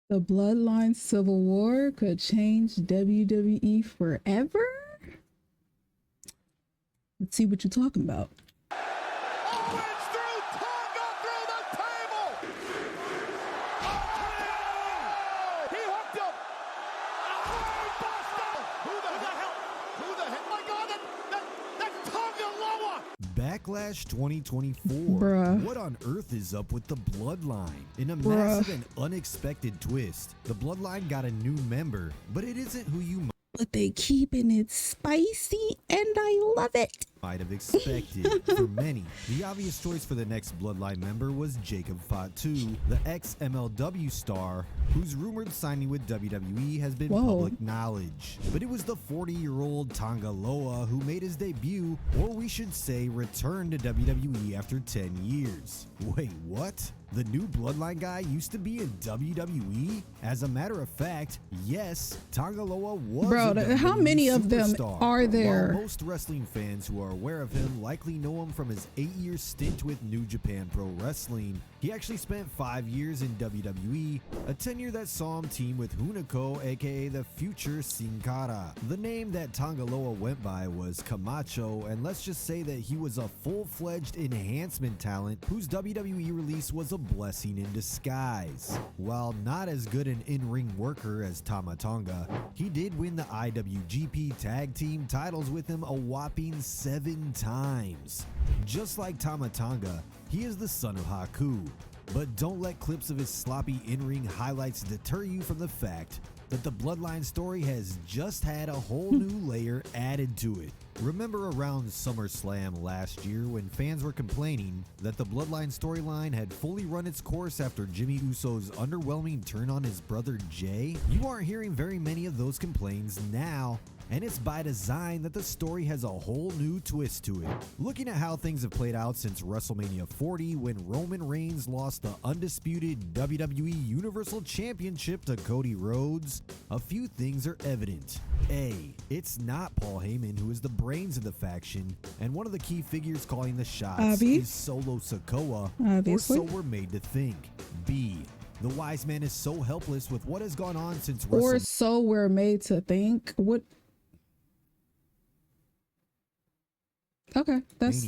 The Bloodline Civil War could change WWE forever? Let's see what you're talking about. Backlash 2024. Bruh. What on earth is up with the Bloodline? In a massive and unexpected twist, the Bloodline got a new member, but it isn't who you But they keeping it spicy and I love it. might have expected. For many, the obvious choice for the next Bloodline member was Jacob Fatu, the ex-MLW star, whose rumored signing with WWE has been public knowledge. But it was the 40-year-old Tonga Loa who made his debut, or we should say returned to WWE after 10 years. Wait, what? The new Bloodline guy used to be in WWE? As a matter of fact, yes, Tonga Loa was a how WWE many of them superstar. are there? While most wrestling fans who are aware of him likely know him from his 8-year stint with New Japan Pro Wrestling, he actually spent 5 years in WWE, a tenure that saw him team with Hunico, aka the future Sin Cara. The name that Tonga Loa went by was Camacho, and let's just say that he was a full-fledged enhancement talent whose WWE release was a blessing in disguise. While not as good an in-ring worker as Tama Tonga, he did win the IWGP Tag Team titles with him a whopping 7 times. Just like Tama Tonga, he is the son of Haku. But don't let clips of his sloppy in-ring highlights deter you from the fact that the Bloodline story has just had a whole new layer added to it. Remember around SummerSlam last year when fans were complaining that the Bloodline storyline had fully run its course after Jimmy Uso's underwhelming turn on his brother Jay? You aren't hearing very many of those complaints now, and it's by design that the story has a whole new twist to it. Looking at how things have played out since WrestleMania 40 when Roman Reigns lost the undisputed WWE Universal Championship to Cody Rhodes, a few things are evident. A. It's not Paul Heyman who is the brains of the faction, and one of the key figures calling the shots is Solo Sikoa, or so we're made to think. B. The wise man is so helpless with what has gone on since WrestleMania. Or so we're made to think. What? Okay, that's...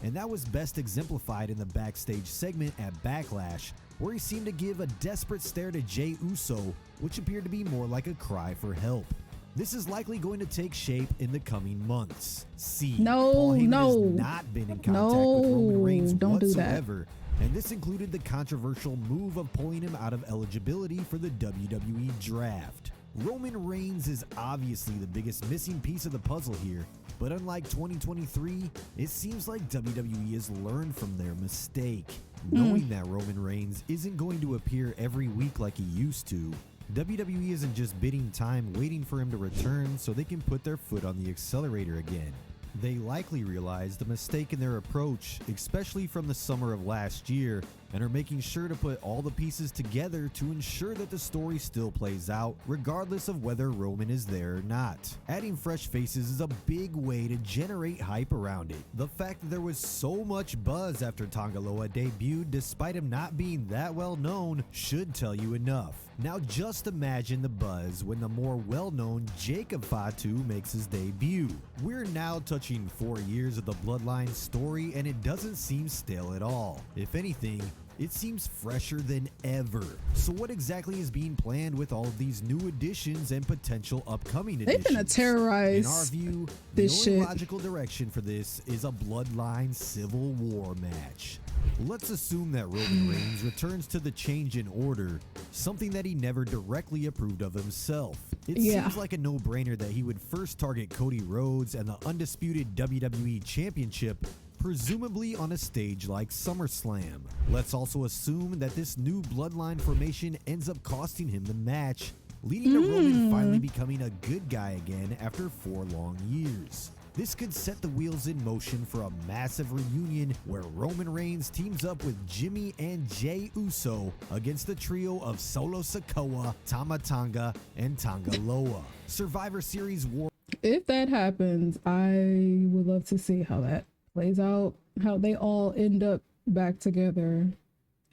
And that was best exemplified in the backstage segment at Backlash, where he seemed to give a desperate stare to Jey Uso, which appeared to be more like a cry for help. This is likely going to take shape in the coming months. C. Paul Heyman has not been in contact with Roman Reigns whatsoever, and this included the controversial move of pulling him out of eligibility for the WWE draft. Roman Reigns is obviously the biggest missing piece of the puzzle here, but unlike 2023, it seems like WWE has learned from their mistake. Knowing that Roman Reigns isn't going to appear every week like he used to, WWE isn't just bidding time waiting for him to return so they can put their foot on the accelerator again. They likely realized the mistake in their approach, especially from the summer of last year, and are making sure to put all the pieces together to ensure that the story still plays out, regardless of whether Roman is there or not. Adding fresh faces is a big way to generate hype around it. The fact that there was so much buzz after Tonga Loa debuted despite him not being that well known should tell you enough. Now just imagine the buzz when the more well-known Jacob Fatu makes his debut. We're now touching 4 years of the Bloodline story and it doesn't seem stale at all. If anything, it seems fresher than ever. So what exactly is being planned with all of these new additions and potential upcoming additions? They're gonna terrorize. In our view, the only logical direction for this is a Bloodline Civil War match. Let's assume that Roman Reigns returns to the change in order, something that he never directly approved of himself. It seems like a no-brainer that he would first target Cody Rhodes and the undisputed WWE Championship, presumably on a stage like SummerSlam. Let's also assume that this new Bloodline formation ends up costing him the match, leading to Roman finally becoming a good guy again after 4 long years. This could set the wheels in motion for a massive reunion where Roman Reigns teams up with Jimmy and Jey Uso against the trio of Solo Sikoa, Tama Tonga, and Tonga Loa. Survivor Series War. If that happens, I would love to see how that plays out, how they all end up back together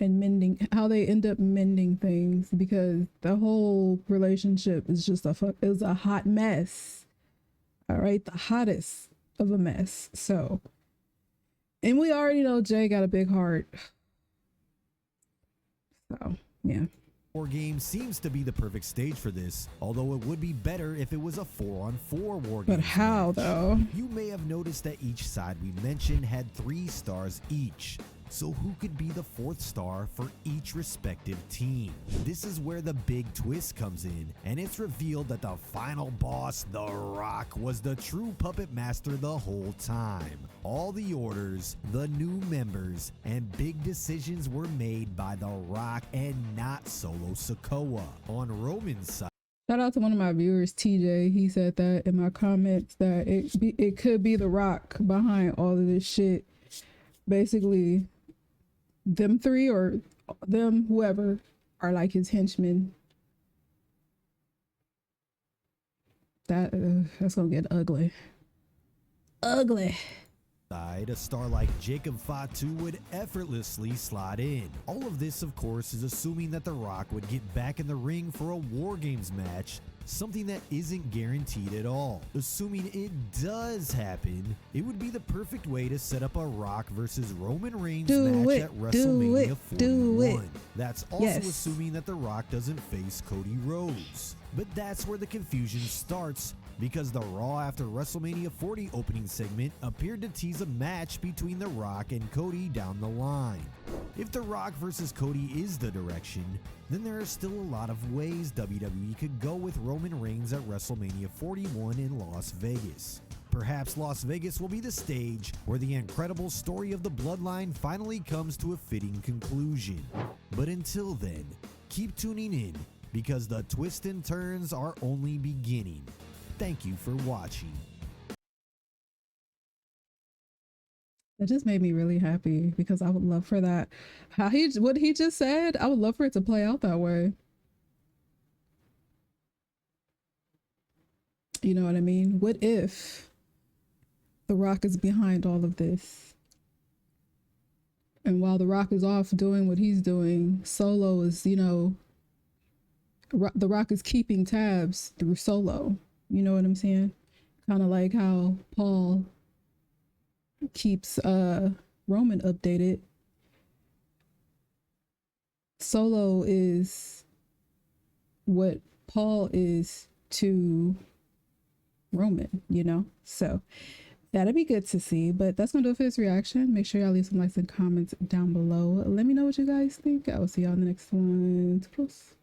and mending, how they end up mending things, because the whole relationship is just is a hot mess. All right, the hottest of a mess. So, and we already know Jay got a big heart. So, yeah. War game seems to be the perfect stage for this, although it would be better if it was a 4-on-4 war game. But how match. though? You may have noticed that each side we mentioned had 3 stars each. So who could be the 4th star for each respective team? This is where the big twist comes in, and it's revealed that the final boss, The Rock, was the true puppet master the whole time. All the orders, the new members, and big decisions were made by The Rock and not Solo Sikoa. On Roman's side, Shout out to one of my viewers, TJ. He said that in my comments that it could be The Rock behind all of this shit. Basically, them 3 or them, whoever, are like his henchmen. That's gonna get ugly. Ugly. a star like Jacob Fatu would effortlessly slot in. All of this, of course, is assuming that The Rock would get back in the ring for a War Games match, something that isn't guaranteed at all. Assuming it does happen, it would be the perfect way to set up a Rock versus Roman Reigns match at WrestleMania 41. That's also assuming that The Rock doesn't face Cody Rhodes. But that's where the confusion starts, because the Raw after WrestleMania 40 opening segment appeared to tease a match between The Rock and Cody down the line. If The Rock versus Cody is the direction, then there are still a lot of ways WWE could go with Roman Reigns at WrestleMania 41 in Las Vegas. Perhaps Las Vegas will be the stage where the incredible story of the Bloodline finally comes to a fitting conclusion. But until then, keep tuning in, because the twists and turns are only beginning. Thank you for watching. That just made me really happy, because I would love for that. What he just said, I would love for it to play out that way. You know what I mean? What if The Rock is behind all of this? And while The Rock is off doing what he's doing, Solo is, you know, The Rock is keeping tabs through Solo. You know what I'm saying? Kind of like how Paul keeps Roman updated. Solo is what Paul is to Roman, you know? So that'd be good to see. But that's gonna do it for this reaction. Make sure y'all leave some likes and comments down below. Let me know what you guys think. I will see y'all in the next one. Toodles.